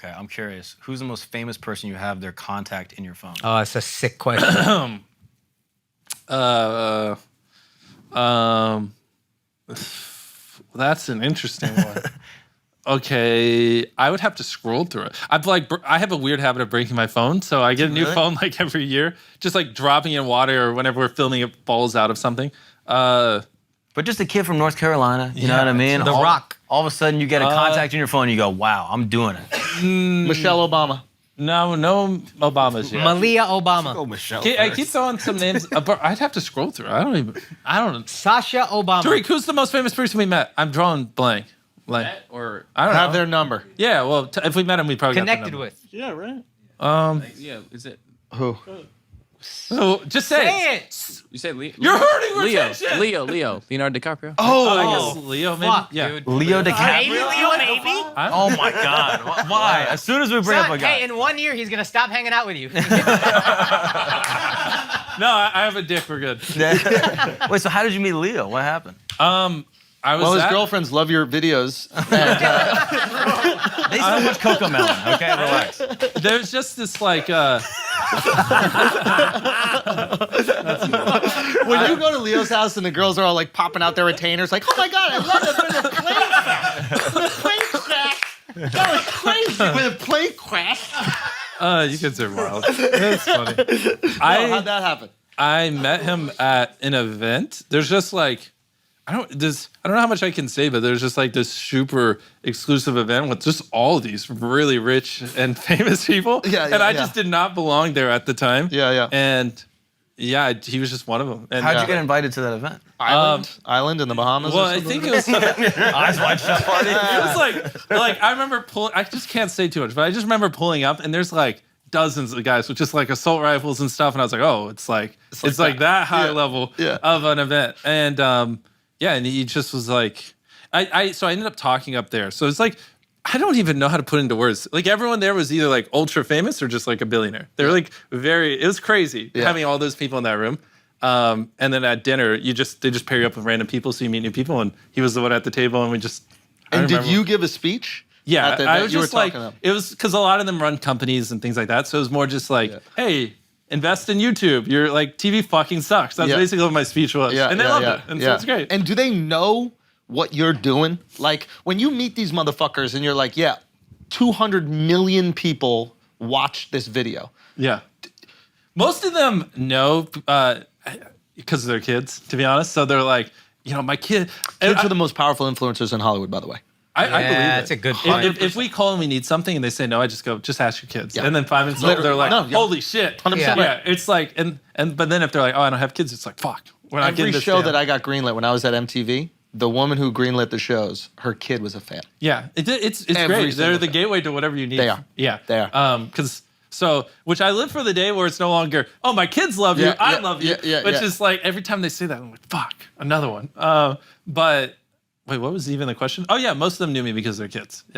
Okay, I'm curious. Who's the most famous person you have their contact in your phone? Oh, that's a sick question. That's an interesting one. Okay, I would have to scroll through it. I have a weird habit of breaking my phone, so I get a new phone like every year, just like dropping in water or whenever we're filming, it falls out of something. But just a kid from North Carolina, you know what I mean? The Rock. All of a sudden, you get a contact in your phone, and you go, "Wow, I'm doing it." Michelle Obama. No Obama's yet. Malia Obama. Oh, Michelle. I keep throwing some names, but I'd have to scroll through. I don't know. Sasha Obama. Tariq, who's the most famous person we met? I'm drawing blank. Like, Or I don't know. Have their number. Yeah, well, if we met him, we probably connected got the with. Yeah, right. yeah, is it? Who? Oh, just say Say it. You say Leo? You're hurting Leo. retention. Leo. Leonardo DiCaprio. I guess Leo, maybe. Fuck, Yeah. dude. Leo DiCaprio. Maybe Leo, maybe. Oh my God! Why? As soon as we bring up a Son, guy. hey, in 1 year, he's gonna stop hanging out with you. No, I have a dick. We're good. Wait, so how did you meet Leo? What happened? I was Well, his at- girlfriends love your videos. They so much Cocomelon. Okay, relax. There's just this like. When you go to Leo's house and the girls are all like popping out their retainers, like, oh my God, I love it when the plane crashed. When the plane crashed. That was crazy. When the plane crashed. You guys are wild. That's funny. How'd that happen? I met him at an event. There's just like, I don't know how much I can say, but there's just like this super exclusive event with just all these really rich and famous people. Yeah, and I just did not belong there at the time. Yeah. And yeah, he was just one of them. And How'd you get invited to that event? Island in the Bahamas? well, or I something? think it was. Eyes wide shut party. It was like I remember pulling. I just can't say too much, but I just remember pulling up, and there's like dozens of guys with just like assault rifles and stuff, and I was like, oh, it's like that high level of an event, and and he just was like, so I ended up talking up there, so it's like. I don't even know how to put into words. Like everyone there was either like ultra famous or just like a billionaire. They were like it was crazy having all those people in that room. And then at dinner, they just pair you up with random people so you meet new people. And he was the one at the table and we just. And did you give a speech? Yeah, I was just like, about? it was because a lot of them run companies and things like that. So it was more just like, hey, invest in YouTube. You're like, TV fucking sucks. That's basically what my speech was. And they loved it. And so it's great. And do they know what you're doing? Like when you meet these motherfuckers and you're like, 200 million people watched this video. Yeah. Most of them know because they're kids, to be honest. So they're like, my kid. Kids are the most powerful influencers in Hollywood, by the way. I believe it. That's a good point. If we call and we need something and they say no, I just go, just ask your kids. And then 5 minutes later, they're like, holy shit. 100%. Yeah, it's like, but then if they're like, oh, I don't have kids, it's like, fuck. We're not Every getting this show down. that I got greenlit when I was at MTV, the woman who greenlit the shows, her kid was a fan. Yeah, it's Every great. They're single the thing. gateway to whatever you need. They are. Yeah. They are. Which I live for the day where it's no longer, oh, my kids love you, I love you. Which is like, every time they say that, I'm like, fuck, another one. But wait, what was even the question? Oh yeah, most of them knew me because they're kids. Yeah.